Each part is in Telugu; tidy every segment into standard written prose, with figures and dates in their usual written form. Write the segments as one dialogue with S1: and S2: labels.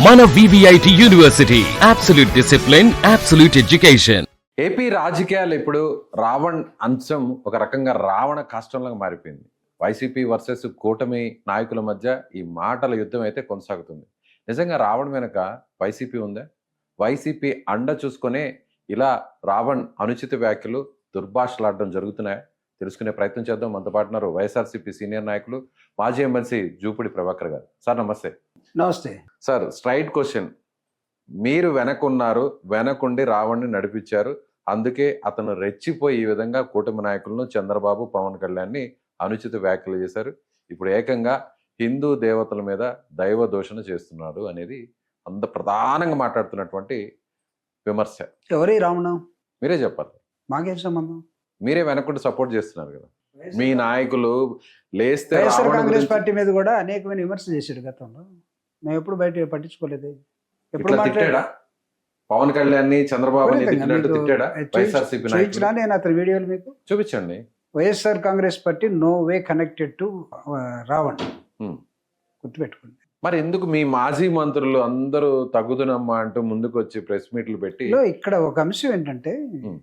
S1: మన VVIT university absolute discipline, absolute education.
S2: AP రాజకీయాలు ఇప్పుడు రావణ్ అంశం ఒక రకంగా రావణ కాష్టంలాగా మారిపోయింది. వైసీపీ వర్సెస్ కూటమి నాయకుల మధ్య ఈ మాటల యుద్ధం అయితే కొనసాగుతుంది. నిజంగా రావణ్ వెనక వైసీపీ ఉందా? వైసీపీ అండ చూసుకునే ఇలా రావణ్ అనుచిత వ్యాఖ్యలు, దుర్భాషలాడడం జరుగుతున్నాయా? తెలుసుకునే ప్రయత్నం చేద్దాం. మనతో పాటు ఉన్నారు వైఎస్ఆర్సీపీ సీనియర్ నాయకులు, మాజీ ఎమ్మెల్సీ జూపూడి ప్రభాకర్ గారు. సార్ నమస్తే.
S3: నమస్తే
S2: సార్, స్ట్రైట్ క్వశ్చన్. మీరు వెనకున్నారు, వెనకుండి రావణ్ణి నడిపించారు, అందుకే అతను రెచ్చిపోయి ఈ విధంగా కూటమి నాయకులను చంద్రబాబు, పవన్ కళ్యాణ్ని అనుచిత వ్యాఖ్యలు చేశారు. ఇప్పుడు ఏకంగా హిందూ దేవతల మీద దైవ దూషణ చేస్తున్నాడు అనేది అంత ప్రధానంగా మాట్లాడుతున్నటువంటి విమర్శ.
S3: ఎవరి రావణం?
S2: మీరే చెప్పాలి.
S3: మాకేం సంబంధం?
S2: మీరే వెనకుండి సపోర్ట్ చేస్తున్నారు కదా. మీ నాయకులు లేస్తే
S3: వైఎస్ఆర్
S2: రావణ్
S3: కాంగ్రెస్
S2: గురించి
S3: పార్టీ మీద కూడా అనేకమైన విమర్శలు చేశాడు గతంలో. మేము ఎప్పుడు బయట పట్టించుకోలేదు. ఎప్పుడు
S2: ఇట్లా తిట్టాడా? పవన్ కళ్యాణ్ చంద్రబాబుని
S3: విపరీతంగా
S2: తిట్టినట్టు
S3: మీకు
S2: తిట్టాడా? వైఎస్ఆర్సీపీ నాయకులు
S3: చూపించినా నేను అతని వీడియోలు మీకు
S2: చూపించండి.
S3: YSR Congress party no way connected to Ravan.
S2: Hmm.
S3: గుర్తుపెట్టుకోండి.
S2: మరి ఎందుకు మీ మాజీ మంత్రులు అందరూ తగ్గుతున్నమ్మా అంటూ ముందుకు వచ్చి ప్రెస్ మీట్లు పెట్టి
S3: ఇక్కడ ఒక అంశం ఏంటంటే,
S2: హ్మ్.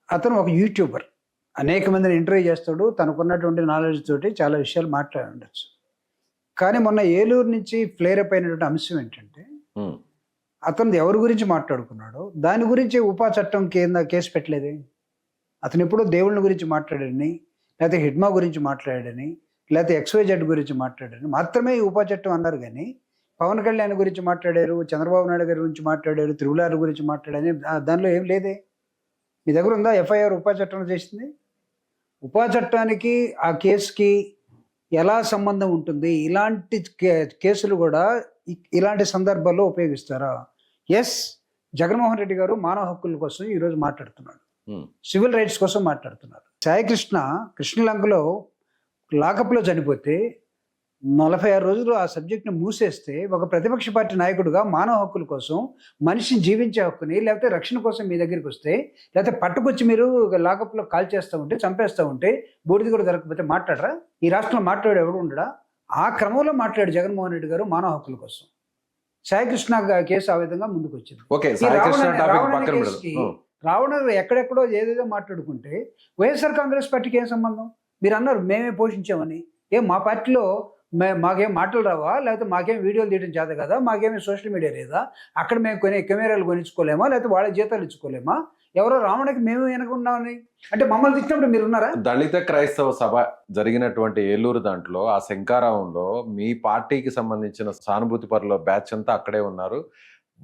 S3: అతను ఒక యూట్యూబర్, అనేక మందిని ఇంటర్వ్యూ చేస్తాడు, తనకున్నటువంటి నాలెడ్జ్ తోటి చాలా విషయాలు మాట్లాడి ఉండొచ్చు. కానీ మొన్న ఏలూరు నుంచి ఫ్లేరప్ అయినటువంటి అంశం ఏంటంటే,
S2: హ్మ్.
S3: అతను ఎవరి గురించి మాట్లాడుకున్నాడో దాని గురించి ఉపా చట్టం కింద కేసు పెట్టలేదే. అతను ఎప్పుడో దేవుళ్ళ గురించి మాట్లాడాడని, లేకపోతే హిడ్మా గురించి మాట్లాడాడని, లేకపోతే XYZ గురించి మాట్లాడాడని మాత్రమే ఈ ఉపా చట్టం అన్నారు. కానీ పవన్ కళ్యాణ్ గురించి మాట్లాడారు, చంద్రబాబు నాయుడు గారి గురించి మాట్లాడారు, తిరుమల గురించి మాట్లాడని దానిలో ఏం లేదే. మీ దగ్గర ఉందా FIR ఉపా చట్టం చేసింది? ఉపా చట్టానికి ఆ కేసుకి ఎలా సంబంధం ఉంటుంది? ఇలాంటి కేసులు కూడా ఇలాంటి సందర్భాల్లో ఉపయోగిస్తారా? ఎస్, జగన్మోహన్ రెడ్డి గారు మానవ హక్కుల కోసం ఈరోజు మాట్లాడుతున్నాడు,
S2: హ్మ్.
S3: సివిల్ రైట్స్ కోసం మాట్లాడుతున్నారు. సాయికృష్ణ కృష్ణలంకలో లాకప్లో చనిపోతే 46 రోజులు ఆ సబ్జెక్ట్ని మూసేస్తే ఒక ప్రతిపక్ష పార్టీ నాయకుడిగా మానవ హక్కుల కోసం, మనిషిని జీవించే హక్కుని, లేకపోతే రక్షణ కోసం మీ దగ్గరికి వస్తే, లేకపోతే పట్టుకొచ్చి మీరు లాకప్లో కాల్ చేస్తూ ఉంటే, చంపేస్తూ ఉంటే, బూడిద కూడా దొరకకపోతే మాట్లాడరా? ఈ రాష్ట్రంలో మాట్లాడే ఎవడు ఉండడా? ఆ క్రమంలో మాట్లాడు జగన్మోహన్ రెడ్డి గారు మానవ హక్కుల కోసం. సాయికృష్ణ కేసు ఆ విధంగా ముందుకు వచ్చింది.
S2: ఓకే, సాయికృష్ణ టాపిక్ పక్కన పెడదాం. హ్మ్.
S3: రావణ ఎక్కడెక్కడో ఏదేదో మాట్లాడుకుంటే వైఎస్ఆర్ కాంగ్రెస్ పార్టీకి ఏం సంబంధం? మీరు అన్నారు మేమే పోషించామని. మా పార్టీలో మాకేం మాటలు రావా? లేకపోతే మాకేం వీడియోలు తీయడం చేత కదా? మాకేమీ సోషల్ మీడియా లేదా? అక్కడ మేము కెమెరాలు కొనిచ్చుకోలేమా? లేకపోతే వాళ్ళ జీతాలు ఇచ్చుకోలేమా? ఎవరో రావణకి మేము వెనకున్నామని అంటే మమ్మల్ని తిట్టినప్పుడు మీరు ఉన్నారా?
S2: దళిత క్రైస్తవ సభ జరిగినటువంటి ఏలూరు దాంట్లో ఆ శంకారావంలో మీ పార్టీకి సంబంధించిన సానుభూతి పరుల బ్యాచ్ అంతా అక్కడే ఉన్నారు.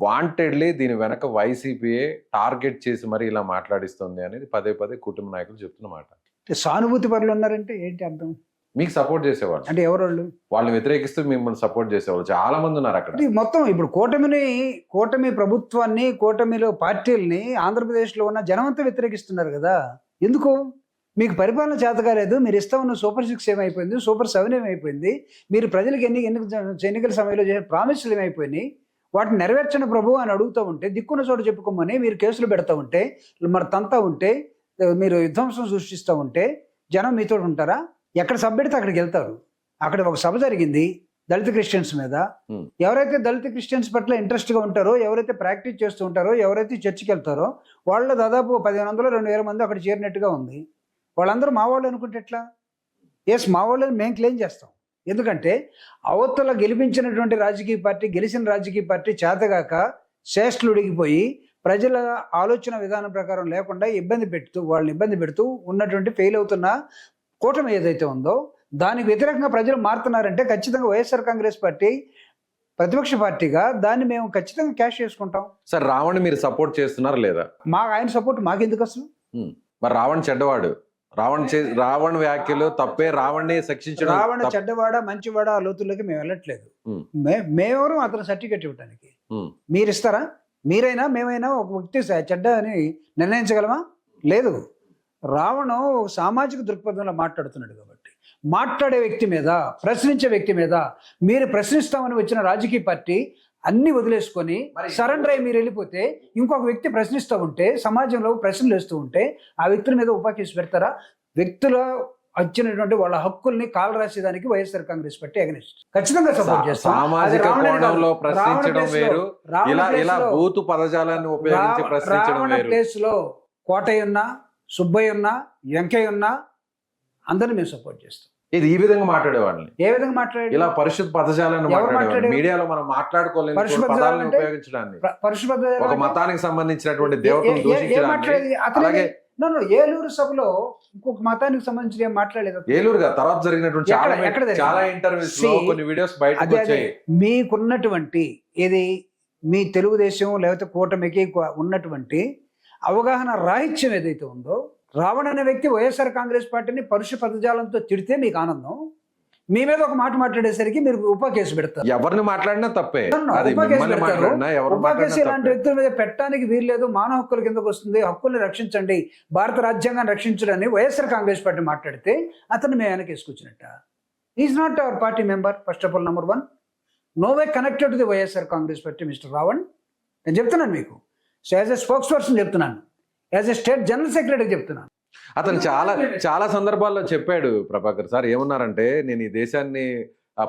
S2: వాంటెడ్లీ దీని వెనక వైసీపీఏ టార్గెట్ చేసి మరి ఇలా మాట్లాడిస్తుంది అనేది పదే పదే కుటుంబ నాయకులు చెప్తున్నమాట.
S3: సానుభూతి పరులు ఉన్నారంటే ఏంటి అర్థం?
S2: మీకు సపోర్ట్ చేసేవాళ్ళు
S3: అంటే ఎవరోళ్ళు?
S2: వాళ్ళని వ్యతిరేకిస్తూ మిమ్మల్ని సపోర్ట్ చేసేవాళ్ళు చాలా మంది ఉన్నారు అక్కడ.
S3: మొత్తం ఇప్పుడు కూటమి ప్రభుత్వాన్ని, కూటమిలో పార్టీలని ఆంధ్రప్రదేశ్లో ఉన్న జనమంతా వ్యతిరేకిస్తున్నారు కదా. ఎందుకు? మీకు పరిపాలన చేత కాలేదు. మీరు ఇస్తా ఉన్న సూపర్ 6 ఏమైపోయింది, సూపర్ 7 ఏమైపోయింది, మీరు ప్రజలకు ఎన్నికల సమయంలో చేసే ప్రామిస్లు ఏమైపోయినాయి, వాటిని నెరవేర్చని ప్రభు అని అడుగుతూ ఉంటే, దిక్కున్న చోట చెప్పుకోమని మీరు కేసులు పెడతా ఉంటే, మరి తంతా ఉంటే, మీరు విధ్వంసం సృష్టిస్తూ ఉంటే జనం మీతో ఉంటారా? ఎక్కడ సభ పెడితే అక్కడికి వెళ్తారు. అక్కడ ఒక సభ జరిగింది దళిత క్రిస్టియన్స్ మీద. ఎవరైతే దళిత క్రిస్టియన్స్ పట్ల ఇంట్రెస్ట్గా ఉంటారో, ఎవరైతే ప్రాక్టీస్ చేస్తూ ఉంటారో, ఎవరైతే చర్చికి వెళ్తారో వాళ్ళు దాదాపు 1500-2000 మంది అక్కడ చేరినట్టుగా ఉంది. వాళ్ళందరూ మా వాళ్ళు అనుకుంటే ఎట్లా? ఎస్, మా వాళ్ళని మేము క్లెయిమ్ చేస్తాం. ఎందుకంటే అవతల గెలిపించినటువంటి రాజకీయ పార్టీ, గెలిచిన రాజకీయ పార్టీ చేతగాక శ్రేష్ఠులు ఉడిగిపోయి ప్రజల ఆలోచన విధానం ప్రకారం లేకుండా వాళ్ళని ఇబ్బంది పెడుతూ ఉన్నటువంటి ఫెయిల్ అవుతున్న కూటమి ఏదైతే ఉందో దానికి వ్యతిరేకంగా ప్రజలు మారుతున్నారంటే ఖచ్చితంగా వైఎస్ఆర్ కాంగ్రెస్ పార్టీ ప్రతిపక్ష పార్టీగా దాన్ని మేము ఖచ్చితంగా క్యాష్ చేసుకుంటాం.
S2: సార్, రావణ్ మీరు సపోర్ట్ చేస్తున్నారా లేదా?
S3: ఆయన సపోర్ట్ మాకెందుకు అసలు?
S2: మరి రావణ్ చెడ్డవాడు, రావణ్ వ్యాఖ్యలు తప్పే, రావణ్ని శిక్షించడం.
S3: రావణ చెడ్డవాడ మంచివాడ ఆ లోతుల్లోకి మేము వెళ్ళట్లేదు. మేమెవరు అతను సర్టిఫికెట్ ఇవ్వడానికి? మీరు ఇస్తారా? మీరైనా మేమైనా ఒక వ్యక్తి చెడ్డ అని నిర్ణయించగలమా? లేదు. రావణం సామాజిక దృక్పథంలో మాట్లాడుతున్నాడు కాబట్టి, మాట్లాడే వ్యక్తి మీద, ప్రశ్నించే వ్యక్తి మీద మీరు ప్రశ్నిస్తామని వచ్చిన రాజకీయ పార్టీ అన్ని వదిలేసుకొని సరెండర్ అయ్యి మీరు వెళ్ళిపోతే, ఇంకొక వ్యక్తి ప్రశ్నిస్తూ ఉంటే, సమాజంలో ప్రశ్నలు వేస్తూ ఉంటే ఆ వ్యక్తుల మీద ఉపా కేసు పెడతారా? వ్యక్తుల వచ్చినటువంటి వాళ్ళ హక్కుల్ని కాలు రాసేదానికి వైఎస్ఆర్ కాంగ్రెస్ పార్టీ అగెనిస్ట్ ఖచ్చితంగా సపోర్ట్ చేస్తాం. అది
S2: సామాజిక
S3: రావణుడి కాదు.
S2: కోణంలో
S3: రావణ
S2: ప్రశ్నించడం
S3: ప్లేస్ లో-
S2: వేరు,
S3: రావణ
S2: ఇలా
S3: ప్లేస్
S2: ఇలా
S3: లో-
S2: బూతు పదజాలాన్ని ఉపయోగించి ప్రశ్నించడం
S3: రావణ
S2: వేరు.
S3: ప్లేస్ లో కోటయ్య ఉన్నా, సుబ్బయ్య ఉన్నా, వెంకయ్య ఉన్నా అందరిని మేము సపోర్ట్ చేస్తాం.
S2: ఇది ఈ విధంగా మాట్లాడేవాళ్ళని,
S3: ఏ విధంగా మాట్లాడి
S2: ఇలా పరిశుద్ధ పదజాలాన్ని
S3: ఎవరు
S2: మాట్లాడేవాళ్ళు.
S3: మాట్లాడారు?
S2: మీడియాలో మనం మాట్లాడుకోలేని
S3: పరిశుద్ధ
S2: పదాలను
S3: పదజాలం అంటే?
S2: ఉపయోగించడాన్ని,
S3: పరిశుభ్ర
S2: ఒక మతానికి సంబంధించినటువంటి దేవతను దూషించడాన్ని. అలాగే
S3: ఏలూరు సభలో ఇంకొక మతానికి సంబంధించి ఏం మాట్లాడలేదు.
S2: ఏలూరుగా తర్వాత జరిగినటువంటి చాలా
S3: ఎక్కడ జరిగింది?
S2: చాలా ఇంటర్వ్యూస్ లో
S3: See,
S2: కొన్ని వీడియోస్ బయటకు
S3: అదే
S2: వచ్చాయి.
S3: మీకున్నటువంటి ఇది మీ తెలుగుదేశం లేకపోతే కూటమికి ఉన్నటువంటి అవగాహన రాహిత్యం ఏదైతే ఉందో, రావణ అనే వ్యక్తి వైఎస్ఆర్ కాంగ్రెస్ పార్టీని పరుష పదజాలంతో తిడితే మీకు ఆనందం, మీ మీద ఒక మాట మాట్లాడేసరికి మీరు ఉపా కేసు పెడతారు.
S2: ఎవరిని మాట్లాడినా తప్పే, అది
S3: ఉపా కేసు
S2: మిమ్మల్ని
S3: పెడతారు.
S2: మాట్లాడినా ఎవరు
S3: ఉపా కేసు
S2: మాట్లాడినా
S3: ఇలాంటి
S2: తప్పే.
S3: వ్యక్తుల మీద పెట్టడానికి వీల్లేదు. మానవ హక్కుల కిందకు వస్తుంది. హక్కుల్ని రక్షించండి, భారత రాజ్యాంగాన్ని రక్షించడని వైఎస్ఆర్ కాంగ్రెస్ పార్టీ మాట్లాడితే అతన్ని మేము వెనకేసుకొచ్చినట్ట. Is not our party member. First of all number 1, no way connected to the YSR Congress party mister Ravan. నేను చెప్తున్నాను మీకు, so as a spokesperson చెప్తున్నాను, as a state general secretary చెప్తున్నాను.
S2: అతను చాలా సందర్భాల్లో చెప్పాడు ప్రభాకర్ సార్. ఏమన్నారంటే, నేను ఈ దేశాన్ని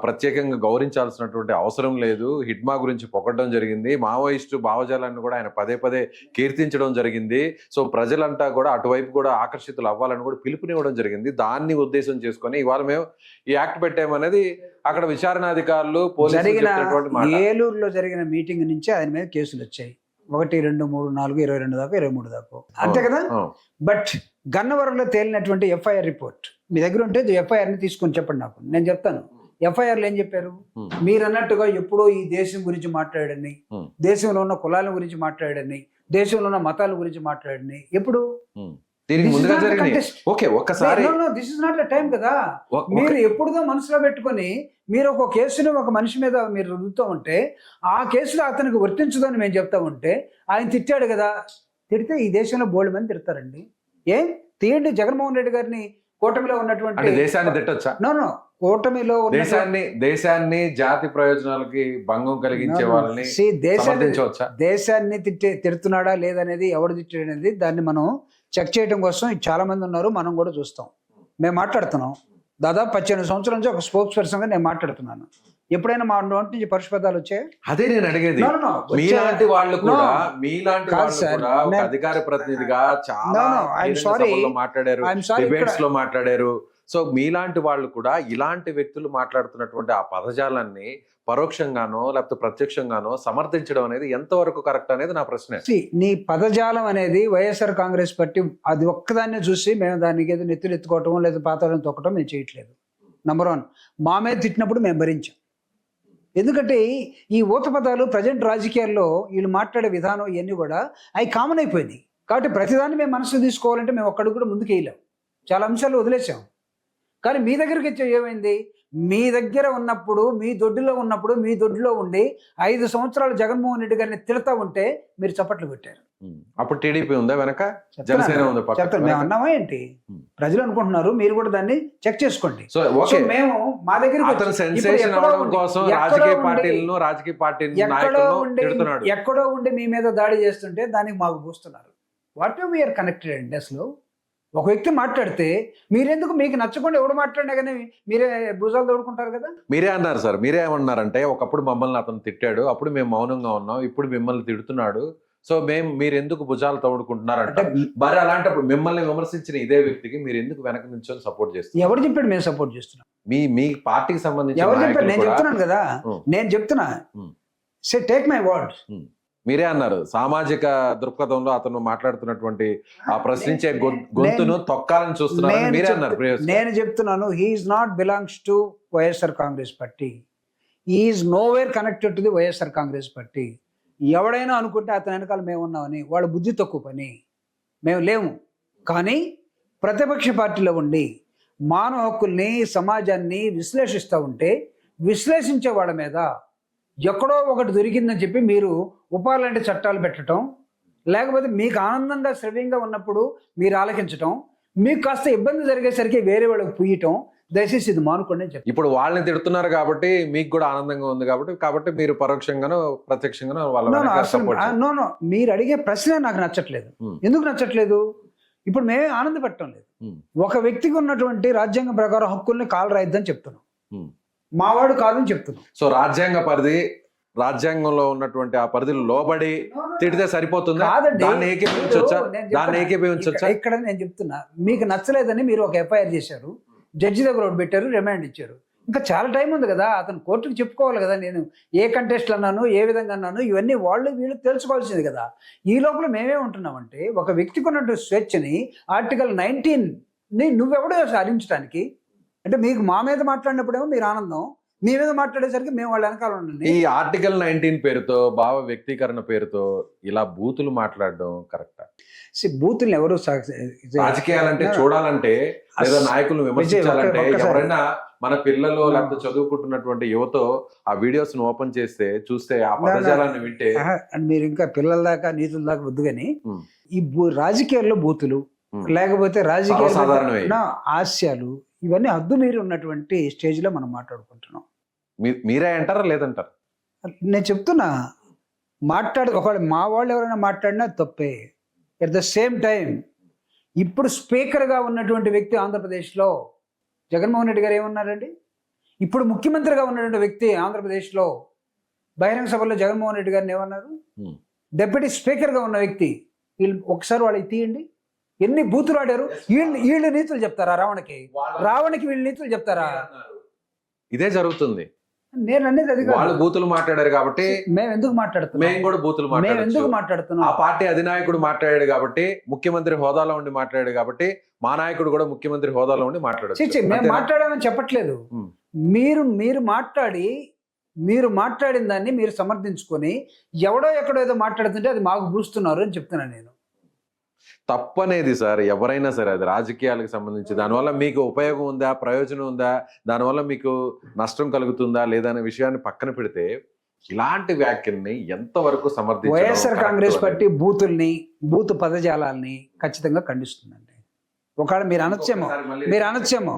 S2: ప్రత్యేకంగా గౌరవించాల్సినటువంటి అవసరం లేదు, హిడ్మా గురించి పొగడడం జరిగింది, మావోయిస్టు భావజాలాన్ని కూడా ఆయన పదే పదే కీర్తించడం జరిగింది, సో ప్రజలంతా కూడా అటువైపు కూడా ఆకర్షితులు అవ్వాలని కూడా పిలుపునివ్వడం జరిగింది. దాన్ని ఉద్దేశం చేసుకొని ఇవాళ మేము ఈ యాక్ట్ పెట్టామనేది అక్కడ విచారణాధికారులు పోలీసులు చెప్పినటువంటి మాట.
S3: ఏలూరులో జరిగిన మీటింగ్ నుంచి ఆయన మీద కేసులు వచ్చాయి. 1, 2, 3, 4, 22 దాకా, 23 దాకా, అంతే కదా. బట్ గన్నవరంలో తేలినటువంటి ఎఫ్ఐఆర్ రిపోర్ట్ మీ దగ్గర ఉంటే ఎఫ్ఐఆర్ ని తీసుకొని చెప్పండి నాకు, నేను చెప్తాను. ఎఫ్ఐఆర్లు ఏం చెప్పారు? మీరు అన్నట్టుగా ఎప్పుడో ఈ దేశం గురించి మాట్లాడని, దేశంలో ఉన్న కులాల గురించి మాట్లాడని, దేశంలో ఉన్న మతాల గురించి మాట్లాడని ఎప్పుడు?
S2: దీనికి ముందుగా జరిగింది. ఓకే, ఒక్కసారి
S3: this is not a time కదా. మీరు ఎప్పుడుదో మనసులో పెట్టుకొని మీరు ఒక కేసుని ఒక మనిషి మీద మీరు రుద్దుతూ ఉంటే ఆ కేసులో అతనికి వర్తించదని మేము చెప్తా ఉంటే, ఆయన తిట్టాడు కదా, తిడితే ఈ దేశంలో బోల్డ్ మంది తిడతారండి. ఏం తీయండి, జగన్మోహన్ రెడ్డి గారిని కూటమిలో ఉన్నటువంటి
S2: దేశాన్ని తిట్టొచ్చా?
S3: నో కూటమిలో
S2: దేశాన్ని జాతి ప్రయోజనాలకి భంగం కలిగించే వాళ్ళని
S3: దేశాన్ని తిడుతున్నాడా లేదనేది, ఎవడు తిట్టాడనేది దాన్ని మనం చెక్ చేయడం కోసం చాలా మంది ఉన్నారు, మనం కూడా చూస్తాం. మేము మాట్లాడుతున్నాం, దాదాపు 18 సంవత్సరాల నుంచి ఒక స్పోక్స్ పర్సన్ గా నేను మాట్లాడుతున్నాను. ఎప్పుడైనా మా నోటి నుంచి పరిశుభ్రతాలు వచ్చాయి?
S2: అదే నేను అడిగేది. మీలాంటి వాళ్ళు కూడా అధికార ప్రతినిధిగా చాలా మాట్లాడారు, డిబేట్స్ లో మాట్లాడారు. సో మీలాంటి వాళ్ళు కూడా ఇలాంటి వ్యక్తులు మాట్లాడుతున్నటువంటి ఆ పదజాలాన్ని పరోక్షంగానో లేకపోతే ప్రత్యక్షంగానో సమర్థించడం అనేది ఎంతవరకు కరెక్ట్ అనేది నా ప్రశ్న.
S3: నీ పదజాలం అనేది వైఎస్ఆర్ కాంగ్రెస్ పార్టీ అది ఒక్కదాన్నే చూసి మేము దానికి ఏదో నెత్తులు ఎత్తుకోవటం లేదా పాతాలను తొక్కటం మేము చేయట్లేదు. నెంబర్ 1, మా మీద తిట్టినప్పుడు మేము భరించాం. ఎందుకంటే ఈ ఊత పదాలు ప్రజెంట్ రాజకీయాల్లో వీళ్ళు మాట్లాడే విధానం ఇవన్నీ కూడా అవి కామన్ అయిపోయినాయి. కాబట్టి ప్రతిదాన్ని మేము మనసు తీసుకోవాలంటే మేము ఒక్కడికి కూడా ముందుకు వేయలేం, చాలా అంశాలు వదిలేసాం. కానీ మీ దగ్గరికి వచ్చే ఏమైంది? మీ దగ్గర ఉన్నప్పుడు, మీ దొడ్డిలో ఉన్నప్పుడు, మీ దొడ్డిలో ఉండి 5 సంవత్సరాలు జగన్మోహన్ రెడ్డి గారిని తిడతా ఉంటే మీరు చప్పట్లు పెట్టారు.
S2: అప్పుడు టీడీపీ ఉందా వెనక, జనసేన ఉందా?
S3: చెప్తాను, మేము అన్నామా ఏంటి? ప్రజలు అనుకుంటున్నారు, మీరు కూడా దాన్ని చెక్ చేసుకోండి. సో మేము మా దగ్గర ఎక్కడో ఉండి మీ మీద దాడి చేస్తుంటే దానికి మాకు పూస్తున్నారు. వాట్ వీఆర్ కనెక్టెడ్ అండి. అసలు ఒక వ్యక్తి మాట్లాడితే మీరెందుకు, మీకు నచ్చకుండా ఎవడు మాట్లాడినా కానీ మీరే భుజాలు తోడుకుంటారు కదా.
S2: మీరే అన్నారు సార్, మీరే ఏమన్నారంటే, ఒకప్పుడు మమ్మల్ని అతను తిట్టాడు, అప్పుడు మేము మౌనంగా ఉన్నాం, ఇప్పుడు మిమ్మల్ని తిడుతున్నాడు, సో మీరు ఎందుకు భుజాలు తోడుకుంటున్నారంటే, మరి అలాంటప్పుడు మిమ్మల్ని విమర్శించిన ఇదే వ్యక్తికి మీరు ఎందుకు వెనక నుంచి సపోర్ట్ చేస్తారు?
S3: ఎవరు చెప్పాడు మేము సపోర్ట్ చేస్తున్నాం?
S2: మీ పార్టీకి సంబంధించి
S3: ఎవరు చెప్పారు? నేను చెప్తున్నాను కదా, నేను చెప్తున్నా. సే టేక్ మై వర్డ్.
S2: మీరే అన్నారు, సామాజిక దృక్పథంలో అతను మాట్లాడుతున్నటువంటి ఆ ప్రశ్నించే గొంతును తొక్కాలని చూస్తున్నారు మీరే అన్నారు.
S3: నేను చెప్తున్నాను, he's not belongs to YSR Congress party, he's nowhere connected to the YSR Congress party. ఎవడైనా అనుకుంటే అతని వెనకాల మేము ఉన్నామని, వాళ్ళ బుద్ధి తక్కువ పని, మేము లేము. కానీ ప్రతిపక్ష పార్టీలో ఉండి మానవ హక్కుల్ని, సమాజాన్ని విశ్లేషిస్తూ ఉంటే, విశ్లేషించే వాళ్ళ మీద ఎక్కడో ఒకటి దొరికిందని చెప్పి మీరు ఉపాలంటే చట్టాలు పెట్టడం, లేకపోతే మీకు ఆనందంగా శ్రవ్యంగా ఉన్నప్పుడు మీరు ఆలకించటం, మీకు కాస్త ఇబ్బంది జరిగేసరికి వేరే వాళ్ళకి పుయ్యటం, దయచేసి ఇది మానుకోండి అని చెప్పి.
S2: ఇప్పుడు వాళ్ళని తిడుతున్నారు కాబట్టి మీకు కూడా ఆనందంగా ఉంది కాబట్టి మీరు పరోక్షంగానో ప్రత్యక్షంగానో వాళ్ళ
S3: నో, మీరు అడిగే ప్రశ్న నాకు నచ్చట్లేదు. ఎందుకు నచ్చట్లేదు? ఇప్పుడు మేమే ఆనందపడటం లేదు.
S2: ఉమ్.
S3: ఒక వ్యక్తికి ఉన్నటువంటి రాజ్యాంగం ప్రకారం హక్కుల్ని కాలు రాయిద్దని చెప్తున్నాం,
S2: ఉమ్.
S3: మావాడు కాదని చెప్తున్నాం.
S2: సో రాజ్యాంగంలో ఉన్నటువంటి ఆ పరిధిలో లోబడి తిడితే సరిపోతుందా?
S3: కాదండి,
S2: దాన్ని ఏకీభవించొచ్చా?
S3: నేను
S2: దాన్ని
S3: చెప్తున్నా,
S2: ఏకీభవించొచ్చా?
S3: ఇక్కడ నేను చెప్తున్నా, మీకు నచ్చలేదని మీరు ఒక ఎఫ్ఐఆర్ చేశారు, జడ్జి దగ్గర ఒకటి పెట్టారు, రిమాండ్ ఇచ్చారు. ఇంకా చాలా టైం ఉంది కదా, అతను కోర్టుకు చెప్పుకోవాలి కదా, నేను ఏ కంటెస్ట్లు అన్నాను, ఏ విధంగా అన్నాను, ఇవన్నీ వీళ్ళు తెలుసుకోవాల్సింది కదా. ఈ లోపల మేమే ఉంటున్నామంటే ఒక వ్యక్తికి ఉన్నటువంటి స్వేచ్ఛని ఆర్టికల్ 19ని నువ్వెవడో హరించడానికి, అంటే మీకు మా మీద మాట్లాడినప్పుడేమో మీరు ఆనందం, మీ మీద మాట్లాడేసరికి మేము వాళ్ళ వెనకాల ఉండండి.
S2: ఈ ఆర్టికల్ 19 పేరుతో, భావ వ్యక్తీకరణ పేరుతో ఇలా బూతులు మాట్లాడడం కరెక్టా?
S3: బూతుల్ని ఎవరు
S2: రాజకీయాలంటే చూడాలంటే లేదా నాయకులను విమర్శించాలంటే ఎవరైనా మన పిల్లలు లేకపోతే చదువుకుంటున్నటువంటి యువతో ఆ వీడియోస్ ను ఓపెన్ చేస్తే చూస్తే ఆ పదజాలాన్ని వింటే
S3: మీరు ఇంకా పిల్లల దాకా నీతుల దాకా వద్దు కానీ
S2: ఉమ్.
S3: ఈ రాజకీయాల్లో బూతులు
S2: ఉమ్.
S3: లేకపోతే
S2: సర్వసాధారణమే.
S3: రాజకీయ హాస్యాలు ఇవన్నీ హద్దు మీరు ఉన్నటువంటి స్టేజ్ లో మనం మాట్లాడుకుంటున్నాం.
S2: మీరే అంటారా లేదంటారు?
S3: నేను చెప్తున్నా, ఒకవేళ మా వాళ్ళు ఎవరైనా మాట్లాడినా తప్పే. ఎట్ ద సేమ్ టైం ఇప్పుడు స్పీకర్గా ఉన్నటువంటి వ్యక్తి ఆంధ్రప్రదేశ్లో జగన్మోహన్ రెడ్డి గారు ఏమన్నారండి? ఇప్పుడు ముఖ్యమంత్రిగా ఉన్నటువంటి వ్యక్తి ఆంధ్రప్రదేశ్లో బహిరంగ సభలో జగన్మోహన్ రెడ్డి గారిని ఏమన్నారు? డిప్యూటీ స్పీకర్గా ఉన్న వ్యక్తి, వీళ్ళు ఒకసారి వాళ్ళకి తీయండి, ఎన్ని బూతులు ఆడారు. వీళ్ళు నీతులు చెప్తారా రావణకి వీళ్ళు నీతులు చెప్తారా?
S2: ఇదే జరుగుతుంది.
S3: నేను అనేది అది
S2: వాళ్ళు బూతులు మాట్లాడారు కాబట్టి
S3: మేము ఎందుకు మాట్లాడుతున్నాం?
S2: మేము కూడా బూతులు మాట్లాడుతున్నాం. ఆ పార్టీ అధినాయకుడు మాట్లాడాడు కాబట్టి, ముఖ్యమంత్రి హోదాలో ఉండి మాట్లాడాడు కాబట్టి, మా నాయకుడు కూడా ముఖ్యమంత్రి హోదాలో ఉండి మాట్లాడాడు.
S3: మేము మాట్లాడామని చెప్పట్లేదు. మీరు మాట్లాడిన దాన్ని మీరు సమర్థించుకొని ఎవడో ఎక్కడో ఏదో మాట్లాడుతుంటే అది మాకు పూస్తున్నారు అని చెప్తున్నాను నేను.
S2: తప్పనేది సార్, ఎవరైనా సరే, అది రాజకీయాలకు సంబంధించి దానివల్ల మీకు ఉపయోగం ఉందా, ప్రయోజనం ఉందా, దానివల్ల మీకు నష్టం కలుగుతుందా లేదా అనే విషయాన్ని పక్కన పెడితే ఇలాంటి వ్యాఖ్యల్ని ఎంతవరకు సమర్థించడం?
S3: వైఎస్ఆర్ కాంగ్రెస్ పార్టీ బూత్ పదజాలాల్ని ఖచ్చితంగా ఖండిస్తుందండి. ఒకవేళ మీరు అనొచ్చేమో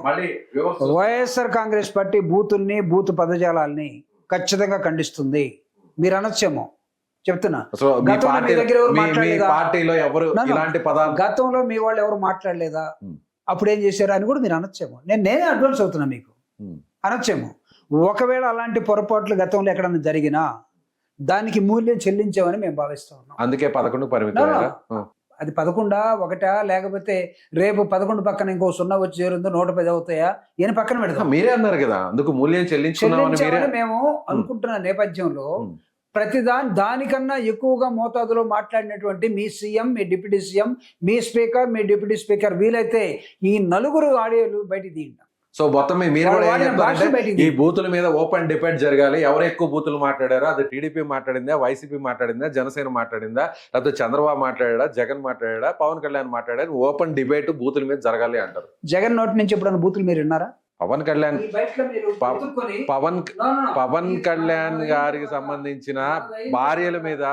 S3: వైఎస్ఆర్ కాంగ్రెస్ పార్టీ బూత్ పదజాలాల్ని ఖచ్చితంగా ఖండిస్తుంది మీరు అనొచ్చేమో, చెప్తున్నా. గతంలో మీ వాళ్ళు ఎవరు మాట్లాడలేదా, అప్పుడు ఏం చేశారు అని కూడా మీరు అనొచ్చేమో. నేనే అడ్వాన్స్ అవుతున్నా మీకు, అనొచ్చేమో. ఒకవేళ అలాంటి పొరపాట్లు గతంలో ఎక్కడన్నా జరిగినా దానికి మూల్యం చెల్లించామని మేము భావిస్తా ఉన్నాం.
S2: అందుకే 11 పరిమితం.
S3: అది 11 ఒకటా, లేకపోతే రేపు 11 పక్కన ఇంకో 0 వచ్చి చేరుందో 110 అవుతాయా అని పక్కన పెడతాం.
S2: మీరే అన్నారు కదా, అందుకు మూల్యం చెల్లించామని మేము
S3: అనుకుంటున్న నేపథ్యంలో దానికన్నా ఎక్కువగా మోతాదులో మాట్లాడినటువంటి మీ సీఎం, మీ డిప్యూటీ సీఎం, మీ స్పీకర్, మీ డిప్యూటీ స్పీకర్, వీలైతే ఈ 4 ఆడియోలు బయటికి తీయండి.
S2: సో మొత్తం మీరు కూడా ఏం చెప్తారంటే ఈ బూతుల మీద ఓపెన్ డిబేట్ జరగాలి. ఎవరు ఎక్కువ బూతులు మాట్లాడారో, అది టీడీపీ మాట్లాడిందా, వైసీపీ మాట్లాడిందా, జనసేన మాట్లాడిందా, లేకపోతే చంద్రబాబు మాట్లాడా, జగన్ మాట్లాడా, పవన్ కళ్యాణ్ మాట్లాడారు, ఓపెన్ డిబేట్ బూతుల మీద జరగాలి అంటారు.
S3: జగన్ నోటి నుంచి ఎప్పుడన్నా బూతులు మీరు విన్నారా?
S2: పవన్ కళ్యాణ్ గారికి సంబంధించిన భార్యల మీద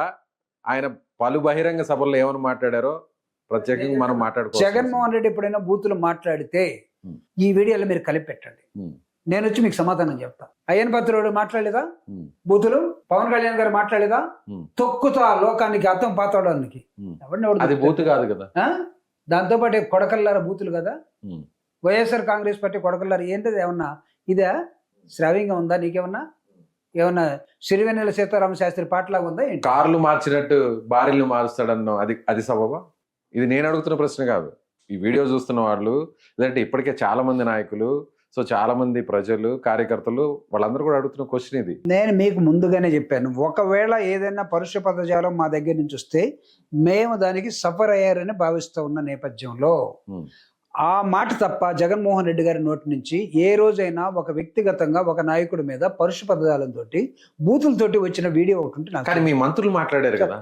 S2: ఆయన పలు బహిరంగ సభల్లో ఏమని మాట్లాడారో ప్రత్యేకంగా మనం మాట్లాడుకో.
S3: జగన్మోహన్ రెడ్డి ఎప్పుడైనా బూతులు మాట్లాడితే ఈ వీడియోలో మీరు కలిపి పెట్టండి, నేను వచ్చి మీకు సమాధానం చెప్తా. అయ్యన్ పాత్రుడు మాట్లాడలేదా బూతులు? పవన్ కళ్యాణ్ గారు మాట్లాడలేదా? తొక్కుతా లోకానికి అర్థం పాతడానికి.
S2: అది బూతు కాదు కదా.
S3: దాంతో పాటు కొడకల్లారా బూతులు కదా. వైఎస్ఆర్ కాంగ్రెస్ పార్టీ కొడకల్లారా ఏంటది? ఏమన్నా ఇదే శ్రావ్యంగా ఉందా? ఏమన్నా సిరివెన్నెల సీతారామ శాస్త్రి పాటలాగా ఉందా?
S2: కార్లు మార్చినట్టు భార్యలు మారుస్తాడన్నో అది సబబా? ఇది నేను అడుగుతున్న ప్రశ్న కాదు. ఈ వీడియో చూస్తున్న వాళ్ళు, లేదంటే ఇప్పటికే చాలా మంది నాయకులు, సో చాలా మంది ప్రజలు, కార్యకర్తలు, వాళ్ళందరూ కూడా అడుగుతున్న క్వశ్చన్ ఇది.
S3: నేను మీకు ముందుగానే చెప్పాను, ఒకవేళ ఏదైనా పరుష పదజాలం మా దగ్గర నుంచి వస్తే మేము దానికి సఫర్ అయ్యారని భావిస్తూ ఉన్న నేపథ్యంలో ఆ మాట తప్ప జగన్మోహన్ రెడ్డి గారి నోటి నుంచి ఏ రోజైనా ఒక వ్యక్తిగతంగా ఒక నాయకుడి మీద పరుష పదజాలంతో బూతులతోటి వచ్చిన వీడియో ఒకటి ఉంటుంది.
S2: కానీ మీ మంత్రులు మాట్లాడారు కదా.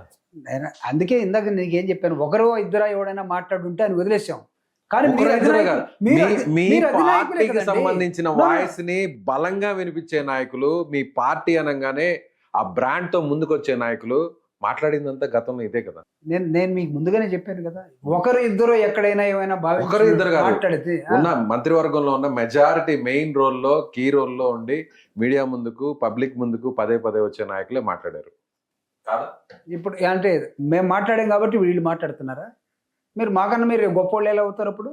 S3: అందుకే ఇందాక నీకేం చెప్పాను, ఒకరో ఇద్దరు ఎవడైనా మాట్లాడుంటే అని వదిలేసాం. కానీ
S2: మీ పార్టీకి సంబంధించిన వాయిస్ ని బలంగా వినిపించే నాయకులు, మీ పార్టీ అనగానే ఆ బ్రాండ్ తో ముందుకు వచ్చే నాయకులు మాట్లాడిందంతా గతంలో ఇదే కదా.
S3: నేను మీకు ముందుగానే చెప్పాను కదా, ఒకరు ఇద్దరు ఎక్కడైనా ఏమైనా
S2: ఒకరు ఇద్దరు మాట్లాడితే ఉన్న మంత్రివర్గంలో ఉన్న మెజారిటీ మెయిన్ రోల్లో, కీ రోల్లో ఉండి మీడియా ముందుకు, పబ్లిక్ ముందుకు పదే వచ్చే నాయకులే మాట్లాడారు.
S3: ఇప్పుడు అంటే మేము మాట్లాడాం కాబట్టి వీళ్ళు మాట్లాడుతున్నారా? మీరు మాకన్నా మీరు గొప్పోళ్ళు ఎలా అవుతారు అప్పుడు?